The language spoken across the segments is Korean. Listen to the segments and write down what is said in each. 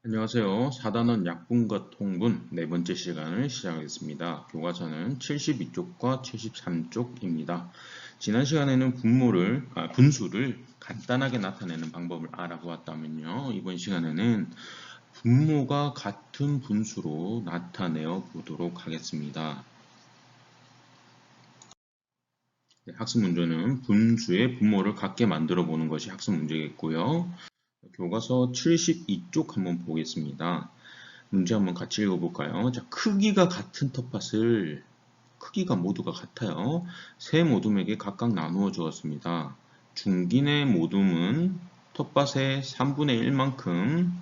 안녕하세요. 4단원 약분과 통분 네 번째 시간을 시작하겠습니다. 교과서는 72쪽과 73쪽입니다. 지난 시간에는 분수를 간단하게 나타내는 방법을 알아보았다면요. 이번 시간에는 분모가 같은 분수로 나타내어 보도록 하겠습니다. 학습 문제는 분수의 분모를 같게 만들어 보는 것이 학습 문제겠고요. 교과서 72쪽 한번 보겠습니다. 문제 한번 같이 읽어볼까요? 자, 크기가 같은 텃밭을 크기가 모두가 같아요. 세 모둠에게 각각 나누어 주었습니다. 중긴의 모둠은 텃밭의 3분의 1만큼,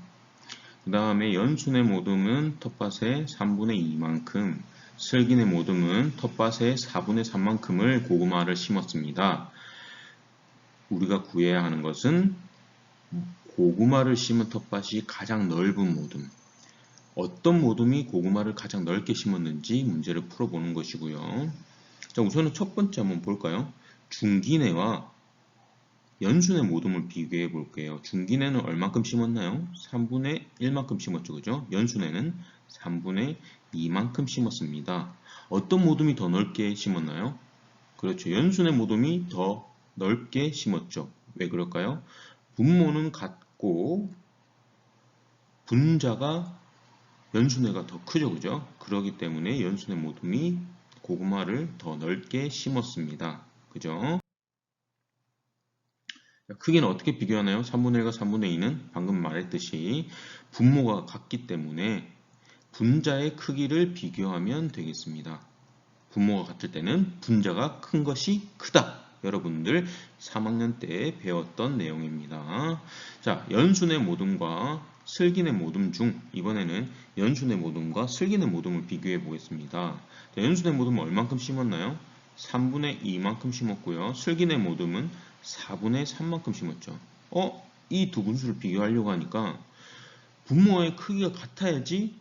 그 다음에 연순의 모둠은 텃밭의 3분의 2만큼, 슬긴의 모둠은 텃밭의 4분의 3만큼을 고구마를 심었습니다. 우리가 구해야 하는 것은 고구마를 심은 텃밭이 가장 넓은 모둠, 어떤 모둠이 고구마를 가장 넓게 심었는지 문제를 풀어보는 것이고요. 자, 우선은 첫 번째 한번 볼까요? 중기내와 연순의 모둠을 비교해 볼게요. 중기내는 얼만큼 심었나요? 3분의 1만큼 심었죠. 그죠? 연순에는 3분의 2만큼 심었습니다. 어떤 모둠이 더 넓게 심었나요? 그렇죠. 연순의 모둠이 더 넓게 심었죠. 왜 그럴까요? 분모는 같고 분자가 연순회가 더 크죠, 그죠? 그러기 때문에 연순회 모둠이 고구마를 더 넓게 심었습니다. 그죠? 크기는 어떻게 비교하나요? 3분의 1과 3분의 2는 방금 말했듯이 분모가 같기 때문에 분자의 크기를 비교하면 되겠습니다. 분모가 같을 때는 분자가 큰 것이 크다. 여러분들 3학년 때 배웠던 내용입니다. 자, 연순의 모둠과 슬긴의 모둠 중 이번에는 연순의 모둠과 슬긴의 모둠을 비교해 보겠습니다. 자, 연순의 모둠은 얼만큼 심었나요? 3분의 2만큼 심었고요. 슬긴의 모둠은 4분의 3만큼 심었죠. 이 두 분수를 비교하려고 하니까 분모의 크기가 같아야지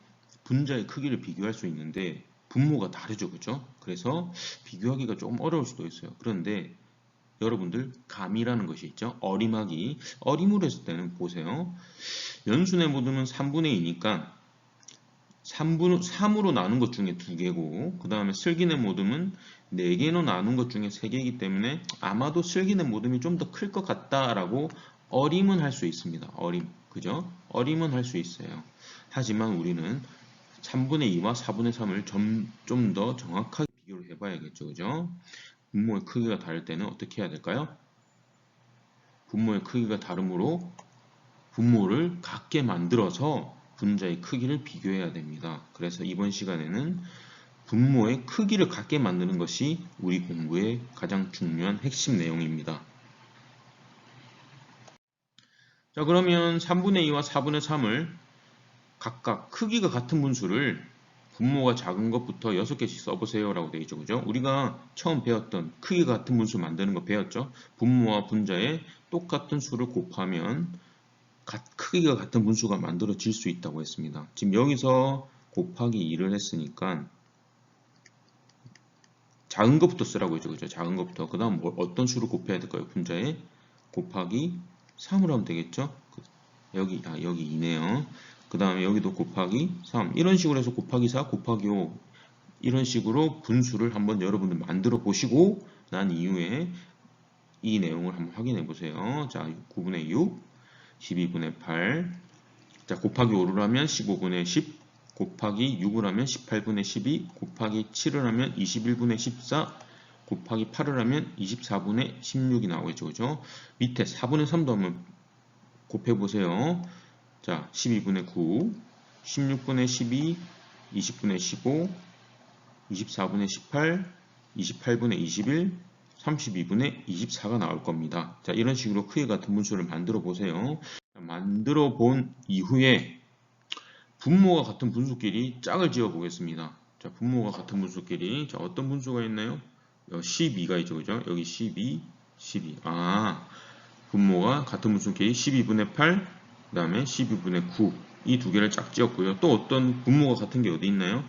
분자의 크기를 비교할 수 있는데 분모가 다르죠, 그죠? 그래서 비교하기가 조금 어려울 수도 있어요. 그런데 여러분들 감이라는 것이 있죠. 어림으로 했을 때는 보세요. 연순의 모둠은 3분의 2니까 3으로 나눈 것 중에 2개고 그 다음에 슬긴의 모둠은 4개로 나눈 것 중에 3개이기 때문에 아마도 슬긴의 모둠이 좀 더 클 것 같다라고 어림은 할 수 있습니다. 그죠? 어림은 할 수 있어요. 하지만 우리는 3분의 2와 4분의 3을 좀 더 정확하게 비교를 해봐야겠죠. 그죠? 분모의 크기가 다를 때는 어떻게 해야 될까요? 분모의 크기가 다르므로 분모를 같게 만들어서 분자의 크기를 비교해야 됩니다. 그래서 이번 시간에는 분모의 크기를 같게 만드는 것이 우리 공부의 가장 중요한 핵심 내용입니다. 자, 그러면 3분의 2와 4분의 3을 각각 크기가 같은 분수를 분모가 작은 것부터 6개씩 써보세요 라고 되어 있죠. 그죠? 우리가 처음 배웠던 크기가 같은 분수 만드는 거 배웠죠. 분모와 분자의 똑같은 수를 곱하면 크기가 같은 분수가 만들어질 수 있다고 했습니다. 지금 여기서 곱하기 2를 했으니까 작은 것부터 쓰라고 했죠. 그죠? 작은 것부터. 그 다음 어떤 수를 곱해야 될까요? 분자에 곱하기 3으로 하면 되겠죠? 여기 2네요. 그 다음에 여기도 곱하기 3. 이런 식으로 해서 곱하기 4, 곱하기 5. 이런 식으로 분수를 한번 여러분들 만들어 보시고 난 이후에 이 내용을 한번 확인해 보세요. 자, 9분의 6, 12분의 8. 자, 곱하기 5를 하면 15분의 10, 곱하기 6을 하면 18분의 12, 곱하기 7을 하면 21분의 14, 곱하기 8을 하면 24분의 16이 나오겠죠. 그죠? 밑에 4분의 3도 한번 곱해보세요. 자, 12분의 9, 16분의 12, 20분의 15, 24분의 18, 28분의 21, 32분의 24가 나올 겁니다. 자, 이런 식으로 크기가 같은 분수를 만들어 보세요. 만들어 본 이후에 분모가 같은 분수끼리 짝을 지어 보겠습니다. 자, 분모가 같은 분수끼리. 자, 어떤 분수가 있나요? 12가 있죠. 그죠? 여기 12, 12. 분모가 같은 분수끼리 12분의 8, 그 다음에 12분의 9. 이 두 개를 짝 지었고요. 또 어떤 분모가 같은 게 어디 있나요?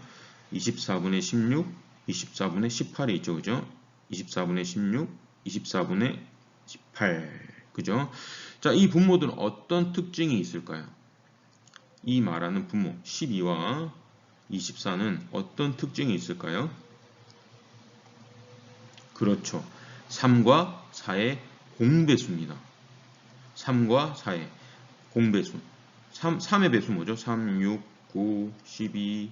24분의 16, 24분의 18이 있죠. 그죠? 24분의 16, 24분의 18. 그죠? 자, 이 분모들은 어떤 특징이 있을까요? 이 말하는 분모 12와 24는 어떤 특징이 있을까요? 그렇죠. 3과 4의 공배수입니다. 3과 4의 공배수. 3의 배수 뭐죠? 3, 6, 9, 12,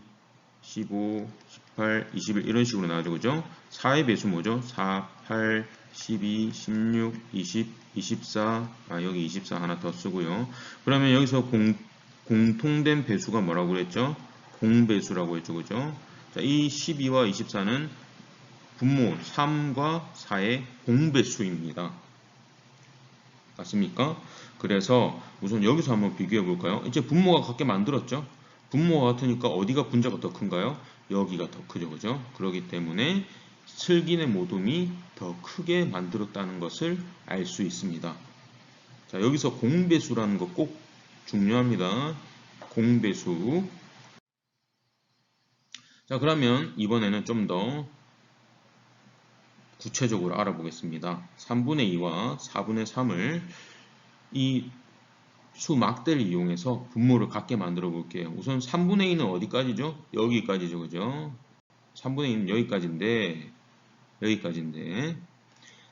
15, 18, 21 이런 식으로 나와죠. 그죠? 4의 배수 뭐죠? 4, 8, 12, 16, 20, 24. 여기 24 하나 더 쓰고요. 그러면 여기서 공통된 배수가 뭐라고 그랬죠? 공배수라고 했죠. 그죠? 자, 이 12와 24는 분모 3과 4의 공배수입니다. 맞습니까? 그래서 우선 여기서 한번 비교해 볼까요? 이제 분모가 같게 만들었죠? 분모가 같으니까 어디가 분자가 더 큰가요? 여기가 더 크죠. 그죠? 그렇기 때문에 슬긴의 모둠이 더 크게 만들었다는 것을 알 수 있습니다. 자, 여기서 공배수라는 거 꼭 중요합니다. 공배수. 자, 그러면 이번에는 좀 더 구체적으로 알아보겠습니다. 3분의 2와 4분의 3을 이 수 막대를 이용해서 분모를 같게 만들어 볼게요. 우선 3분의 2는 어디까지죠? 여기까지죠. 그죠? 3분의 2는 여기까지인데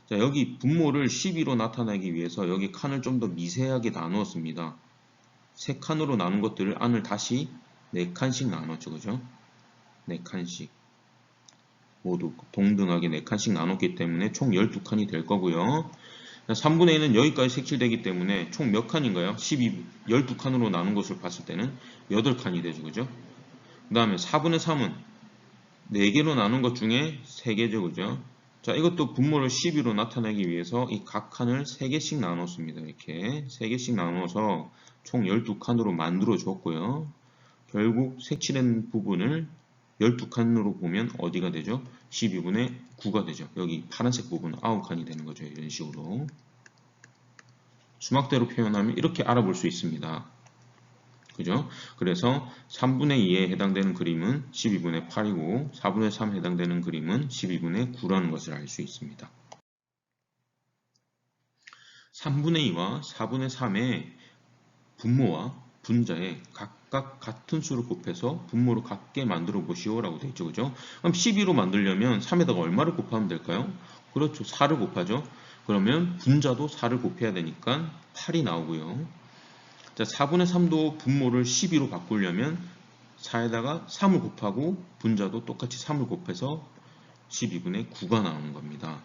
자, 여기 분모를 12로 나타내기 위해서 여기 칸을 좀 더 미세하게 나누었습니다. 3칸으로 나눈 것들을 안을 다시 4칸씩 나눴죠. 그죠? 4칸씩 모두 동등하게 4칸씩 나눴기 때문에 총 12칸이 될 거고요. 3분의 1은 여기까지 색칠되기 때문에 총 몇 칸인가요? 12칸으로 나눈 것을 봤을 때는 8칸이 되죠. 그죠? 그 다음에 4분의 3은 4개로 나눈 것 중에 3개죠. 그죠? 자, 이것도 분모를 12로 나타내기 위해서 이 각 칸을 3개씩 나눴습니다. 이렇게 3개씩 나눠서 총 12칸으로 만들어 줬고요. 결국 색칠한 부분을 12칸으로 보면 어디가 되죠? 12분의 9가 되죠. 여기 파란색 부분은 9칸이 되는 거죠. 이런 식으로. 수막대로 표현하면 이렇게 알아볼 수 있습니다. 그죠? 그래서 3분의 2에 해당되는 그림은 12분의 8이고 4분의 3에 해당되는 그림은 12분의 9라는 것을 알 수 있습니다. 3분의 2와 4분의 3의 분모와 분자에 각각 같은 수를 곱해서 분모를 같게 만들어 보시오 라고 되어 있죠. 그죠? 그럼 12로 만들려면 3에다가 얼마를 곱하면 될까요? 그렇죠. 4를 곱하죠. 그러면 분자도 4를 곱해야 되니까 8이 나오고요. 자, 4분의 3도 분모를 12로 바꾸려면 4에다가 3을 곱하고 분자도 똑같이 3을 곱해서 12분의 9가 나오는 겁니다.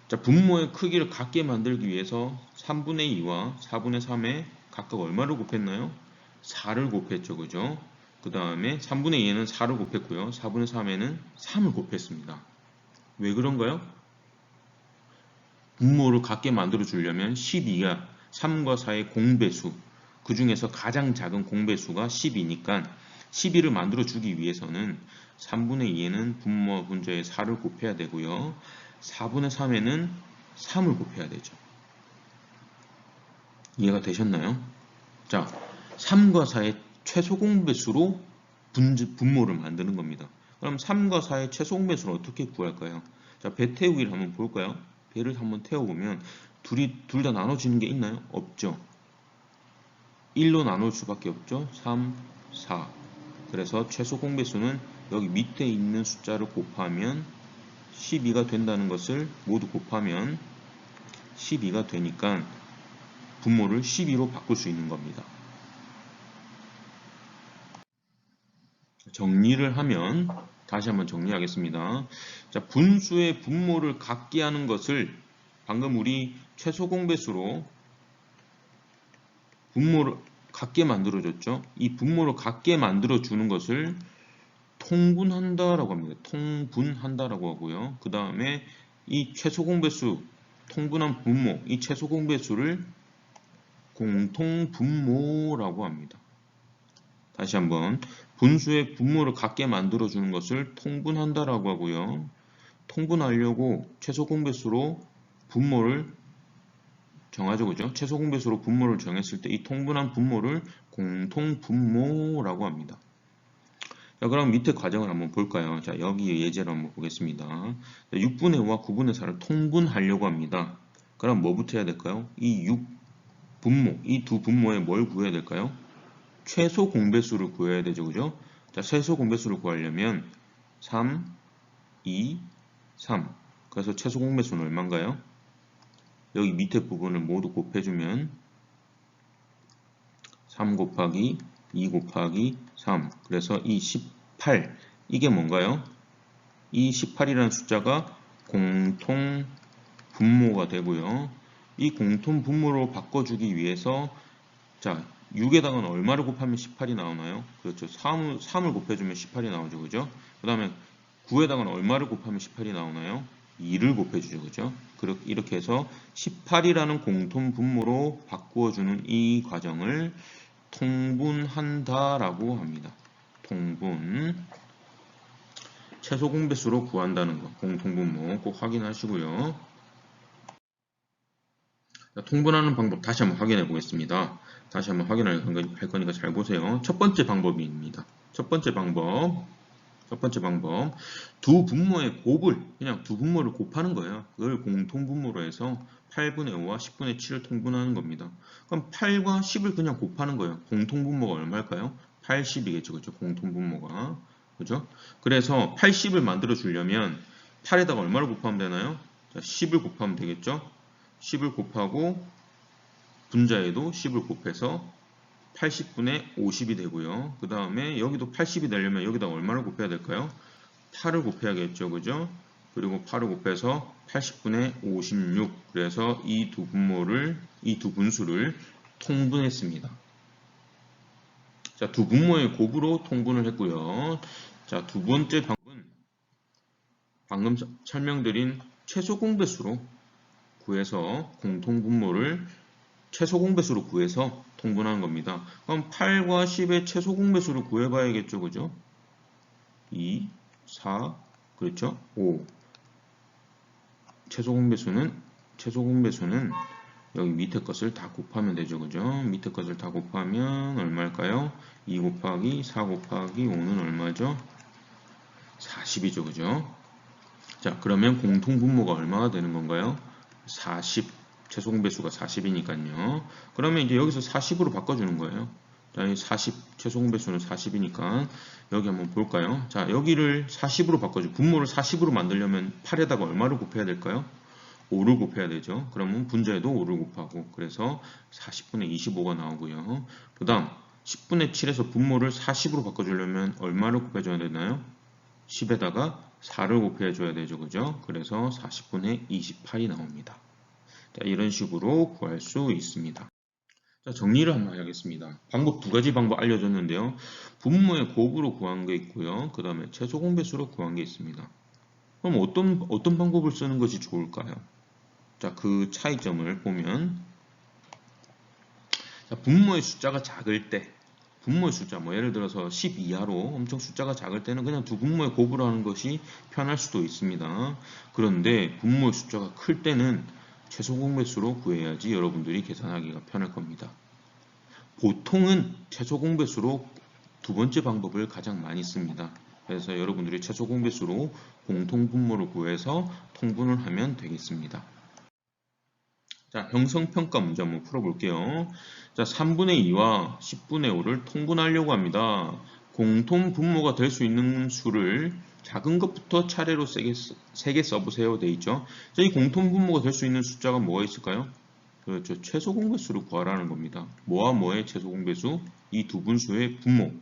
자, 분모의 크기를 같게 만들기 위해서 3분의 2와 4분의 3에 각각 얼마를 곱했나요? 4를 곱했죠. 그죠? 그 다음에 3분의 2에는 4를 곱했고요. 4분의 3에는 3을 곱했습니다. 왜 그런가요? 분모를 같게 만들어 주려면 12가 3과 4의 공배수, 그 중에서 가장 작은 공배수가 12니까 12를 만들어 주기 위해서는 3분의 2에는 분모와 분자에 4를 곱해야 되고요. 4분의 3에는 3을 곱해야 되죠. 이해가 되셨나요? 자, 3과 4의 최소 공배수로 분모를 만드는 겁니다. 그럼 3과 4의 최소 공배수를 어떻게 구할까요? 자, 배 태우기를 한번 볼까요? 배를 한번 태워보면 둘 다 나눠지는 게 있나요? 없죠. 1로 나눌 수밖에 없죠. 3, 4. 그래서 최소 공배수는 여기 밑에 있는 숫자를 곱하면 12가 된다는 것을 모두 곱하면 12가 되니까 분모를 12로 바꿀 수 있는 겁니다. 정리를 하면 다시 한번 정리하겠습니다. 자, 분수의 분모를 같게 하는 것을 방금 우리 최소 공배수로 분모를 같게 만들어줬죠. 이 분모를 같게 만들어주는 것을 통분한다라고 합니다. 통분한다라고 하고요. 그 다음에 이 최소 공배수, 통분한 분모, 이 최소 공배수를 공통분모라고 합니다. 다시 한번 분수의 분모를 같게 만들어주는 것을 통분한다라고 하고요. 통분하려고 최소 공배수로 분모를 정하죠. 그죠? 최소 공배수로 분모를 정했을 때 이 통분한 분모를 공통분모라고 합니다. 자, 그럼 밑에 과정을 한번 볼까요? 자, 여기 예제를 한번 보겠습니다. 6분의 5와 9분의 4를 통분하려고 합니다. 그럼 뭐부터 해야 될까요? 이 6분모, 이 두 분모에 뭘 구해야 될까요? 최소 공배수를 구해야 되죠. 그죠? 자, 최소 공배수를 구하려면 3, 2, 3. 그래서 최소 공배수는 얼마인가요? 여기 밑에 부분을 모두 곱해주면 3 곱하기 2 곱하기 3. 그래서 이 18. 이게 뭔가요? 이 18이라는 숫자가 공통 분모가 되고요. 이 공통 분모로 바꿔주기 위해서 자, 6에다가는 얼마를 곱하면 18이 나오나요? 그렇죠. 3을 곱해주면 18이 나오죠. 그죠? 그 다음에 9에다가는 얼마를 곱하면 18이 나오나요? 2를 곱해주죠. 그죠? 이렇게 해서 18이라는 공통 분모로 바꾸어주는 이 과정을 통분한다라고 합니다. 통분. 최소 공배수로 구한다는 거. 공통분모 꼭 확인하시고요. 자, 통분하는 방법 다시 한번 확인해 보겠습니다. 다시 한번 확인할 거니까 잘 보세요. 첫 번째 방법입니다. 첫 번째 방법. 두 분모의 곱을, 그냥 두 분모를 곱하는 거예요. 그걸 공통분모로 해서 8분의 5와 10분의 7을 통분하는 겁니다. 그럼 8과 10을 그냥 곱하는 거예요. 공통분모가 얼마일까요? 80이겠죠. 그죠? 공통분모가. 그죠? 그래서 80을 만들어 주려면 8에다가 얼마를 곱하면 되나요? 자, 10을 곱하면 되겠죠? 10을 곱하고 분자에도 10을 곱해서 80분의 50이 되고요. 그 다음에 여기도 80이 되려면 여기다 얼마를 곱해야 될까요? 8을 곱해야겠죠. 그죠? 그리고 8을 곱해서 80분의 56. 그래서 이 두 분수를 통분했습니다. 자, 두 분모의 곱으로 통분을 했고요. 자, 두 번째 방법은 방금 설명드린 최소 공배수로 구해서 공통분모를 최소 공배수로 구해서 통분하는 겁니다. 그럼 8과 10의 최소 공배수를 구해봐야겠죠. 그죠? 2, 4, 그렇죠? 5. 최소 공배수는 여기 밑에 것을 다 곱하면 되죠. 그죠? 밑에 것을 다 곱하면 얼마일까요? 2 곱하기 4 곱하기 5는 얼마죠? 40이죠. 그죠? 자, 그러면 공통분모가 얼마가 되는 건가요? 40. 최소 공배수가 40이니까요. 그러면 이제 여기서 40으로 바꿔주는 거예요. 자, 40, 최소 공배수는 40이니까 여기 한번 볼까요? 자, 여기를 40으로 바꿔줘. 분모를 40으로 만들려면 8에다가 얼마를 곱해야 될까요? 5를 곱해야 되죠. 그러면 분자에도 5를 곱하고 그래서 40분의 25가 나오고요. 그 다음 10분의 7에서 분모를 40으로 바꿔주려면 얼마를 곱해줘야 되나요? 10에다가 4를 곱해줘야 되죠. 그죠? 그래서 40분의 28이 나옵니다. 자, 이런 식으로 구할 수 있습니다. 자, 정리를 한번 해야겠습니다. 방법 두 가지 방법 알려줬는데요. 분모의 곱으로 구한 게 있고요. 그 다음에 최소 공배수로 구한 게 있습니다. 그럼 어떤 방법을 쓰는 것이 좋을까요? 자, 그 차이점을 보면 자, 분모의 숫자가 작을 때 분모의 숫자, 뭐 예를 들어서 10 이하로 엄청 숫자가 작을 때는 그냥 두 분모의 곱으로 하는 것이 편할 수도 있습니다. 그런데 분모의 숫자가 클 때는 최소 공배수로 구해야지 여러분들이 계산하기가 편할 겁니다. 보통은 최소 공배수로 두 번째 방법을 가장 많이 씁니다. 그래서 여러분들이 최소 공배수로 공통 분모를 구해서 통분을 하면 되겠습니다. 자, 형성평가 문제 한번 풀어볼게요. 자, 3분의 2와 10분의 5를 통분하려고 합니다. 공통 분모가 될 수 있는 수를 작은 것부터 차례로 3개 써보세요. 돼 있죠. 자, 이 공통 분모가 될 수 있는 숫자가 뭐가 있을까요? 그렇죠. 최소 공배수를 구하라는 겁니다. 뭐와 뭐의 최소 공배수? 이 두 분수의 분모.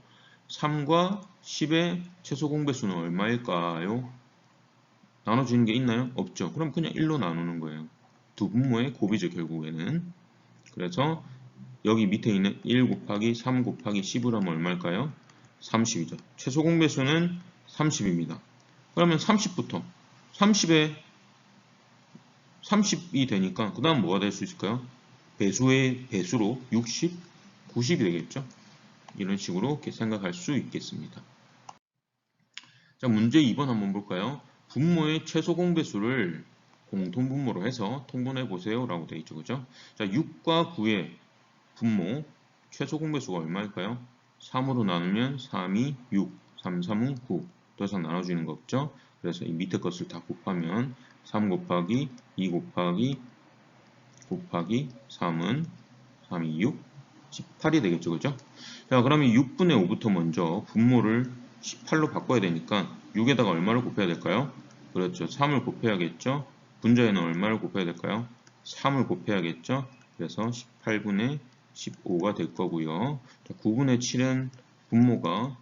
3과 10의 최소 공배수는 얼마일까요? 나눠주는 게 있나요? 없죠. 그럼 그냥 1로 나누는 거예요. 두 분모의 곱이죠, 결국에는. 그래서 여기 밑에 있는 1 곱하기 3 곱하기 10을 하면 얼마일까요? 30이죠. 최소 공배수는 30입니다. 그러면 30부터 30이 되니까 그 다음 뭐가 될 수 있을까요? 배수의 배수로 60, 90이 되겠죠. 이런 식으로 이렇게 생각할 수 있겠습니다. 자, 문제 2번 한번 볼까요? 분모의 최소 공배수를 공통분모로 해서 통분해 보세요 라고 되어 있죠. 그죠? 자, 6과 9의 분모 최소 공배수가 얼마일까요? 3으로 나누면 3이 6, 3, 3은 9. 더 이상 나눠주는 거 없죠? 그래서 이 밑에 것을 다 곱하면 3 곱하기 2 곱하기 3은 3이 6, 18이 되겠죠. 그죠? 자, 그러면 6분의 5부터 먼저 분모를 18로 바꿔야 되니까 6에다가 얼마를 곱해야 될까요? 그렇죠. 3을 곱해야겠죠. 분자에는 얼마를 곱해야 될까요? 3을 곱해야겠죠. 그래서 18분의 15가 될 거고요. 자, 9분의 7은 분모가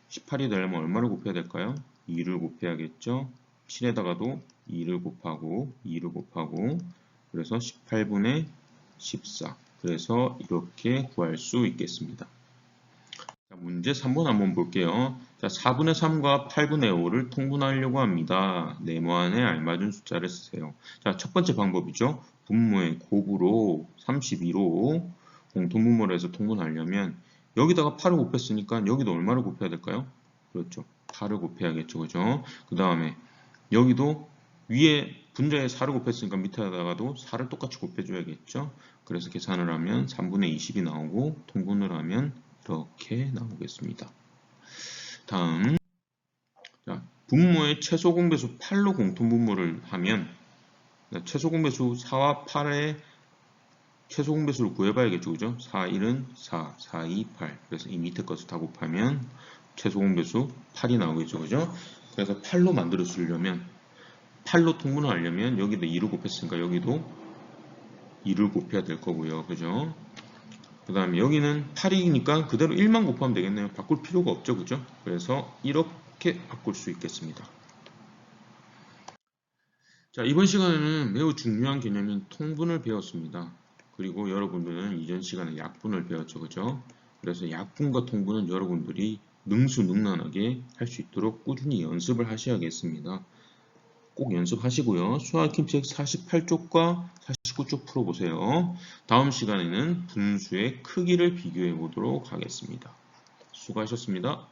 18이 되려면 얼마를 곱해야 될까요? 2를 곱해야겠죠. 7에다가도 2를 곱하고 그래서 18분의 14. 그래서 이렇게 구할 수 있겠습니다. 자, 문제 3번 한번 볼게요. 자, 4분의 3과 8분의 5를 통분하려고 합니다. 네모안에 알맞은 숫자를 쓰세요. 자, 첫 번째 방법이죠. 분모의 곱으로 32로 공통분모를 해서 통분하려면 여기다가 8을 곱했으니까 여기도 얼마를 곱해야 될까요? 그렇죠. 8을 곱해야겠죠. 그죠? 그 다음에 여기도 위에 분자에 4를 곱했으니까 밑에다가도 4를 똑같이 곱해줘야겠죠. 그래서 계산을 하면 3분의 20이 나오고 통분을 하면 이렇게 나오겠습니다. 다음, 자, 분모의 최소 공배수 8로 공통분모를 하면 최소 공배수 4와 8의 최소 공배수를 구해봐야겠죠. 그죠? 4, 1은 4, 4, 2, 8. 그래서 이 밑에 것을 다 곱하면 최소 공배수 8이 나오겠죠. 그죠? 그래서 8로 만들어 쓰려면 8로 통분을 하려면 여기도 2를 곱했으니까 여기도 2를 곱해야 될 거고요. 그죠? 그 다음에 여기는 8이니까 그대로 1만 곱하면 되겠네요. 바꿀 필요가 없죠. 그죠? 그래서 이렇게 바꿀 수 있겠습니다. 자, 이번 시간에는 매우 중요한 개념인 통분을 배웠습니다. 그리고 여러분들은 이전 시간에 약분을 배웠죠. 그죠? 그래서 약분과 통분은 여러분들이 능수능란하게 할 수 있도록 꾸준히 연습을 하셔야겠습니다. 꼭 연습하시고요. 수학 킴책 48쪽과 49쪽 풀어보세요. 다음 시간에는 분수의 크기를 비교해 보도록 하겠습니다. 수고하셨습니다.